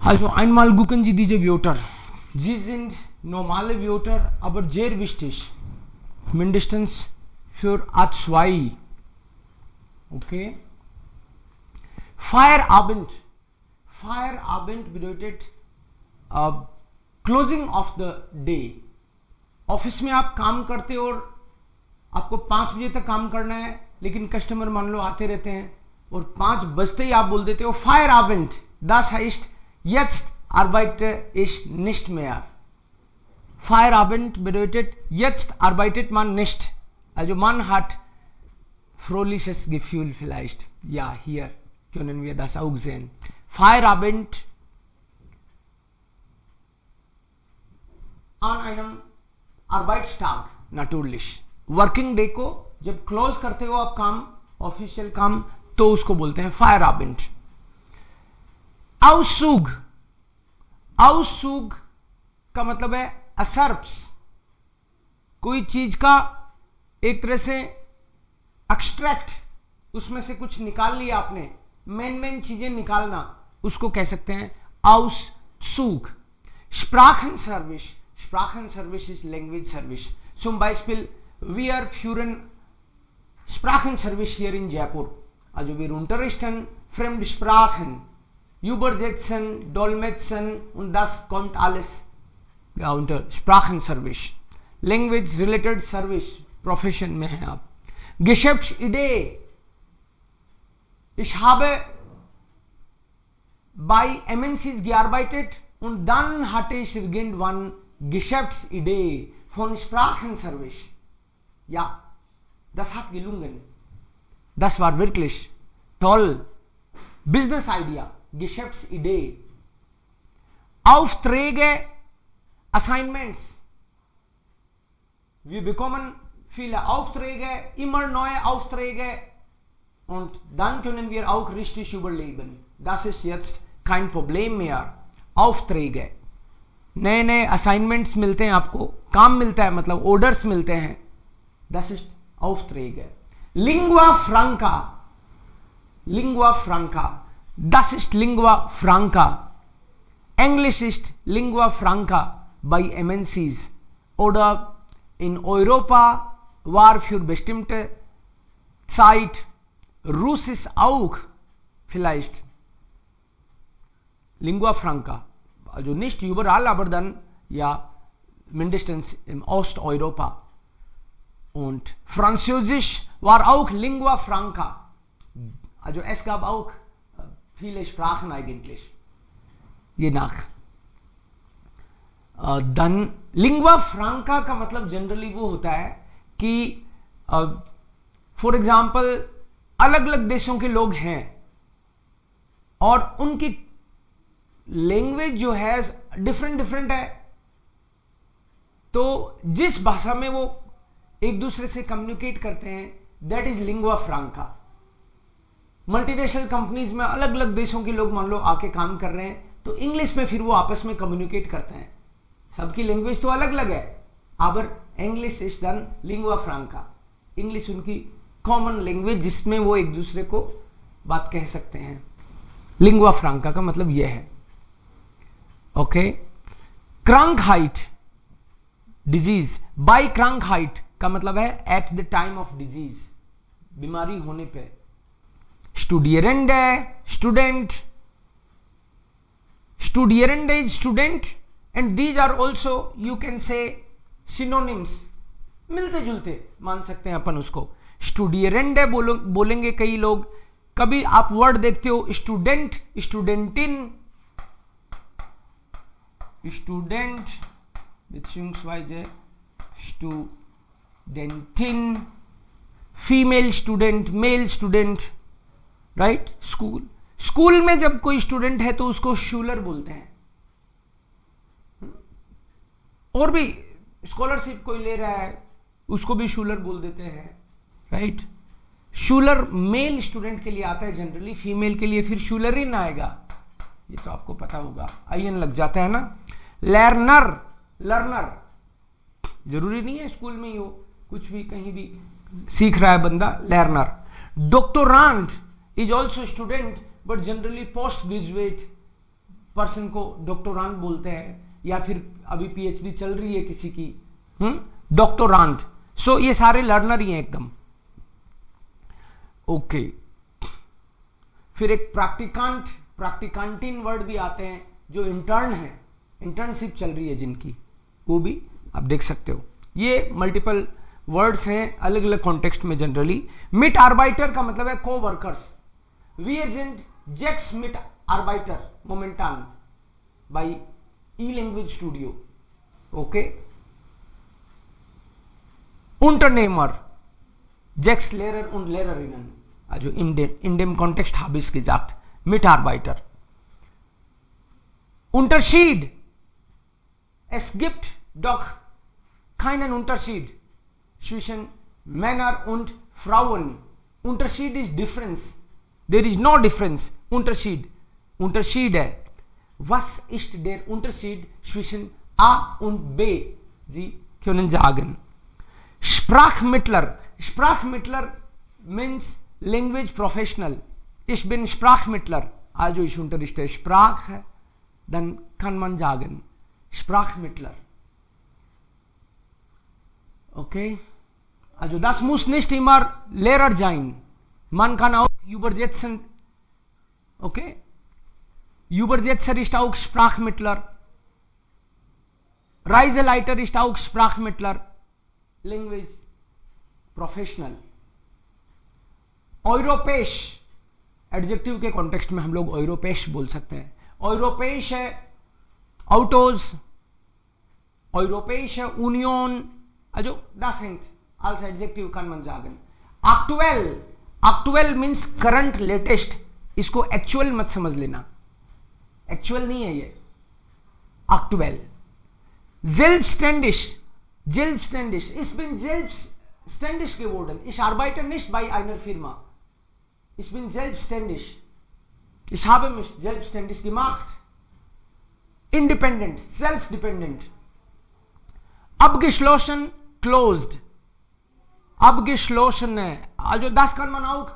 Also einmal gucken Sie diese Wörter. Sie sind normale Wörter, aber sehr wichtig. Mindestens für A2. Okay? Feierabend. Feierabend bedeutet closing of the day. Office में आप काम करते हो और आपको 5 बजे तक काम करना है, लेकिन कस्टमर मान लो आते रहते हैं और 5 बजते ही आप बोल देते हो Feierabend. Das heißt, jetzt arbeite ich nicht mehr. Feierabend bedeutet, jetzt arbeitet man nicht. Also man hat fröhliches Gefühl vielleicht. Ja, hier können wir das auch sehen. Feierabend an einem Arbeitstag natürlich. Working day को जब close करते हो आप काम, official काम, तो उसको बोलते हैं Feierabend. Auszug. Auszug का मतलब है असर्प्स. कोई चीज का एक तरह से एक्सट्रैक्ट, उसमें से कुछ निकाल लिया आपने, मेन चीजें निकालना, उसको कह सकते हैं Auszug. Sprachenservice. Sprachenservice ist Language Service. Zum Beispiel, wir führen Sprachenservice hier in Jaipur. Also wir unterrichten Fremdsprachen, übersetzen, dolmetschen und das kommt alles unter Sprachenservice. Language related Service Profession में हैं आप. Geschäftsidee. Ich habe bei MNCs gearbeitet und dann hatte ich irgendwann Geschäftsidee von Sprachenservice. Ja, das hat gelungen. Das war wirklich toll. Business Idea, Geschäftsidee. Aufträge, Assignments. Wir bekommen viele Aufträge, immer neue Aufträge und dann können wir auch richtig überleben. Das ist jetzt kein Problem mehr. Aufträge, नए नए assignments मिलते हैं आपको, काम मिलता है, मतलब orders मिलते हैं. Das ist Aufträge. Lingua franca. Lingua franca. Das ist Lingua franca. Englisch ist Lingua franca bei MNCs. Oder in Europa war für bestimmte Zeit Russisch auch vielleicht Lingua franca. Also nicht überall, aber dann ja mindestens im Osteuropa. Und Französisch war auch Lingua franca. Also es gab auch viele Sprachen eigentlich, je nach. Dann Lingua franca का मतलब generally वो होता है कि for example अलग अलग देशों के लोग हैं और उनकी लैंग्वेज जो है डिफरेंट है, तो जिस भाषा में वो एक दूसरे से कम्युनिकेट करते हैं, that is lingua Franca. Multinational companies में अलग अलग देशों के लोग मान लो आके काम कर रहे हैं, तो इंग्लिश में फिर वो आपस में कम्युनिकेट करते हैं. सबकी लैंग्वेज तो अलग अलग है, aber English is done lingua Franca. English उनकी कॉमन लैंग्वेज जिसमें वो एक दूसरे को बात कह सकते हैं. लिंगुआ फ्रांका का मतलब यह है. Okay. Krankheit, disease. By Krankheit का मतलब है at the time of disease, बीमारी होने पे. Studierende, student. Studierende is student and these are also you can say synonyms. मिलते जुलते मान सकते हैं अपन उसको. Studierende बोलेंगे कई लोग. कभी आप वर्ड देखते हो स्टूडेंट, स्टूडेंटिन, student beziehungsweise Studentin, female student, male student, right. School में जब कोई स्टूडेंट है तो उसको शूलर बोलते हैं. और भी स्कॉलरशिप कोई ले रहा है उसको भी शूलर बोल देते हैं, राइट. शूलर मेल स्टूडेंट के लिए आता है जनरली, फीमेल के लिए फिर शूलरिन आएगा. ये तो आपको पता होगा, आईएन लग जाता है ना. लर्नर, लर्नर जरूरी नहीं है स्कूल में ही हो, कुछ भी कहीं भी सीख रहा है बंदा, लर्नर. डॉक्टोरांट is also student but generally post graduate person को डॉक्टोरांड बोलते हैं, या फिर अभी पीएचडी चल रही है किसी की, डॉक्टोरांड। सो ये सारे लर्नर ही हैं एकदम। ओके, फिर एक प्रैक्टिकांट, प्रैक्टिकांटिन वर्ड भी आते हैं, जो इंटर्न है, इंटर्नशिप चल रही है जिनकी, वो भी आप देख सकते हो। ये मल्टीपल वर्ड्स हैं अलग अलग कॉन्टेक्स्ट में जनरली। मिट आर्बाइटर का मतलब है को workers. Wir sind 6 Mitarbeiter momentan bei E-Language Studio. Okay? Unternehmer, 6 Lehrer und Lehrerinnen. Also in dem Kontext habe ich gesagt. Mitarbeiter. Unterschied. Es gibt doch keinen Unterschied zwischen Männern und Frauen. Unterschied ist Difference. There is no difference. Unterschied. Unterschied है. Was ist der Unterschied zwischen A und B? Sie können sagen. Sprachmittler. Sprachmittler means language professional. Ich bin Sprachmittler. Also ich unterrichte Sprache. Dann kann man sagen Sprachmittler. Okay? Also das muss nicht immer Lehrer sein. Man kann auch Übersetzen. Okay? Übersetzer ist auch Sprachmittler. Reiseleiter ist auch Sprachmittler. Language Professional. Europäisch, adjective के context में हम लोग यूरोपेश बोल सकते हैं। यूरोपेश है Autos, यूरोपेश है Union, also das hängt als Adjektiv kann man sagen. Aktuell, aktuell means current, latest. इसको एक्चुअल मत समझ लेना, एक्चुअल नहीं है ये, aktuell. Selbstständig, selbstständig. Ich bin selbstständig geworden. Ich arbeite nicht bei einer Firma. Ich bin selbstständig. Ich habe mich selbstständig gemacht. Independent, self-dependent. Abgeschlossen, closed. Abgeschlossene, also das kann man auch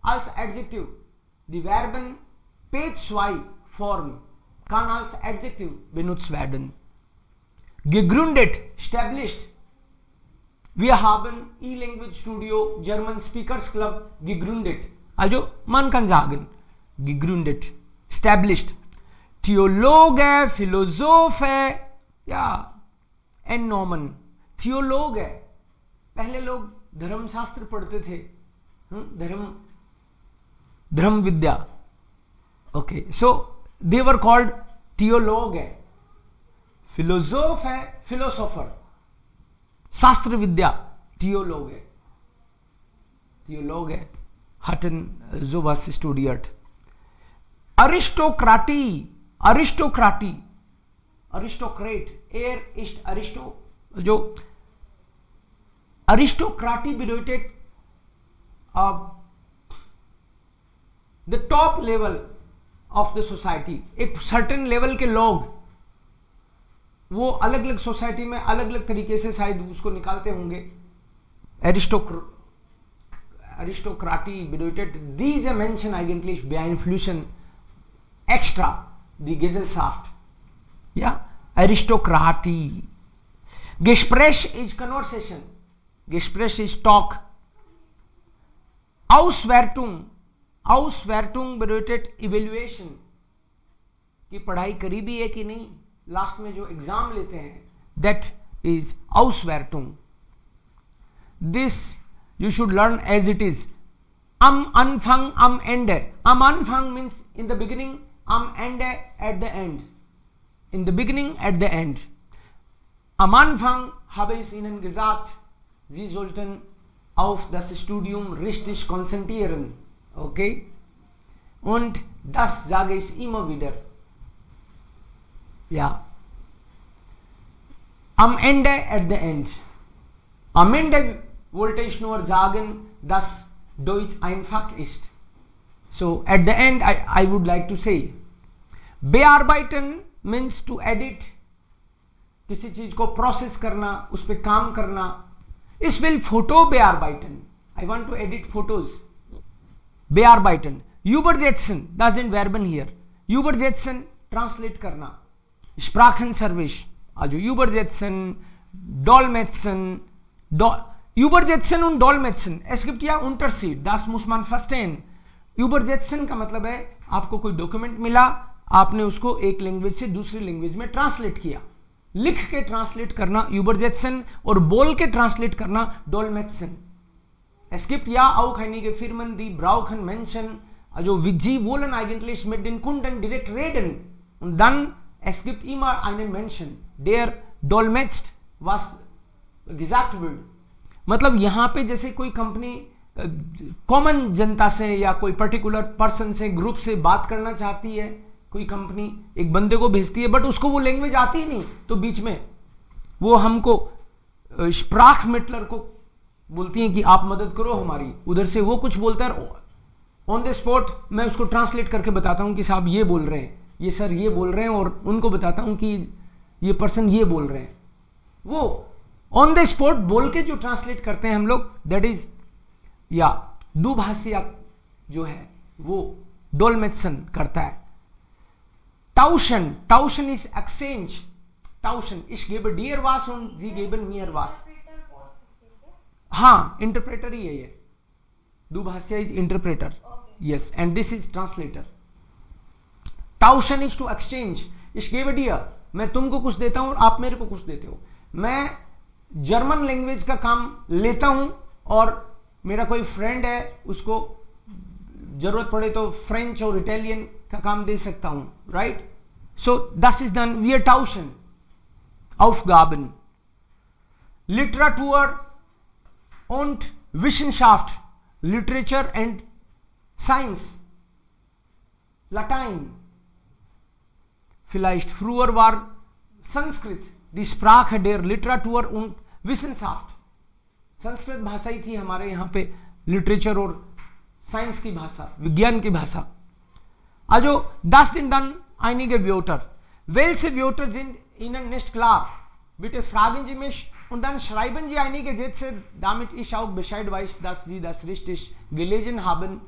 als Adjektiv. Die Verben P2 Form kann als Adjektiv benutzt werden. Gegründet, established. Wir haben E-Language Studio, German Speakers Club gegründet. Also man kann sagen, gegründet, established. Theologe, Philosophe, ja, Ennomen. Theologe, पहले लोग धर्मशास्त्र पढ़ते थे, धर्म विद्या. Okay, so they were called theologe. Philosophe है philosopher, शास्त्र विद्या, theologe. Theologe hatten sowas studiert. Aristokratie, Aristokratie, Aristocrat, ist Aristo, जो Aristokratie bedeutet the top level of the society. एक certain level के लोग, वो अलग अलग सोसाइटी में अलग अलग तरीके से शायद उसको निकालते होंगे. Aristokratie bedeutet diese Menschen eigentlich beeinflussen extra die Gesellschaft. Ja, Aristokratie. Gespräch ist conversation. Gespräch ist talk. Auswertung. Auswertung bedeutet evaluation. कि पढ़ाई करी भी है कि नहीं, लास्ट में जो एग्जाम लेते हैं, that is Auswertung. This you should learn as it is. Am Anfang, am Ende. Am Anfang means in the beginning, am Ende at the end. In the beginning, at the end. Am Anfang habe ich Ihnen gesagt, Sie sollten auf das Studium richtig konzentrieren. Okay? Und das sage ich immer wieder. Ja. Am Ende, at the end. Am Ende wollte ich nur sagen, dass Deutsch einfach ist. So, at the end, I would like to say, bearbeiten means to edit. किसी चीज को process करना, उस पर काम करना. Ich will Foto bearbeiten. I want to edit photos. Bearbeiten. Übersetzen, das sind Verben hier. Übersetzen translate करना, Sprachenservice, also Übersetzen, Dolmetschen, Übersetzen und Dolmetschen. Es gibt ja Unterschied, das muss man verstehen. Übersetzen का मतलब है आपको कोई document मिला, आपने उसको एक लैंग्वेज से दूसरी लैंग्वेज में ट्रांसलेट किया, लिख के ट्रांसलेट करना Übersetzen और बोल के ट्रांसलेट करना Dolmetschen. Es gibt ja auch einige Firmen, die brauchen Menschen, also wie sie wollen eigentlich mit den Kunden direkt reden. Und dann, es gibt immer einen Menschen, der dolmetscht, was gesagt wird. मतलब यहाँ पे जैसे कोई company common जनता से या कोई particular person से, group से बात करना चाहती है, कोई कंपनी एक बंदे को भेजती है, बट उसको वो लैंग्वेज आती ही नहीं, तो बीच में वो हमको स्प्राखमिटलर को बोलती हैं कि आप मदद करो हमारी, उधर से वो कुछ बोलता है, ऑन द स्पॉट मैं उसको ट्रांसलेट करके बताता हूं कि साहब ये बोल रहे हैं, ये सर ये बोल रहे हैं, और उनको बताता हूं कि ये पर्सन ये बोल रहे हैं. वो ऑन द स्पॉट बोल के जो ट्रांसलेट करते हैं हम लोग, दैट इज या दुभाषिया जो है वो डोलमेट्सन करता है. Tauschen, Tauschen ist Exchange. Tauschen, ich gebe dir was und sie geben mir was. हाँ, इंटरप्रेटर ही है ये. दुभाषिया is interpreter, yes, and this is translator. Tauschen is to exchange. Ich gebe dir, मैं तुमको कुछ देता हूं और आप मेरे को कुछ देते हो. मैं जर्मन लैंग्वेज का काम लेता हूं और मेरा कोई फ्रेंड है, उसको जरूरत पड़े तो फ्रेंच और इटालियन का काम दे सकता हूं, right? So das ist dann wir tauschen Aufgaben. Literatur und Wissenschaft, Literature and Science, Latein. Vielleicht früher war Sanskrit die Sprache der Literatur und Wissenschaft. Sanskrit भाषा ही थी हमारे यहाँ पे लिटरेचर और साइंस की भाषा, विज्ञान की भाषा. Also, das sind dann einige Wörter. Welche Wörter sind Ihnen nicht klar? Bitte fragen Sie mich und dann schreiben Sie einige Sätze, damit ich auch Bescheid weiß, dass Sie das richtig gelesen haben.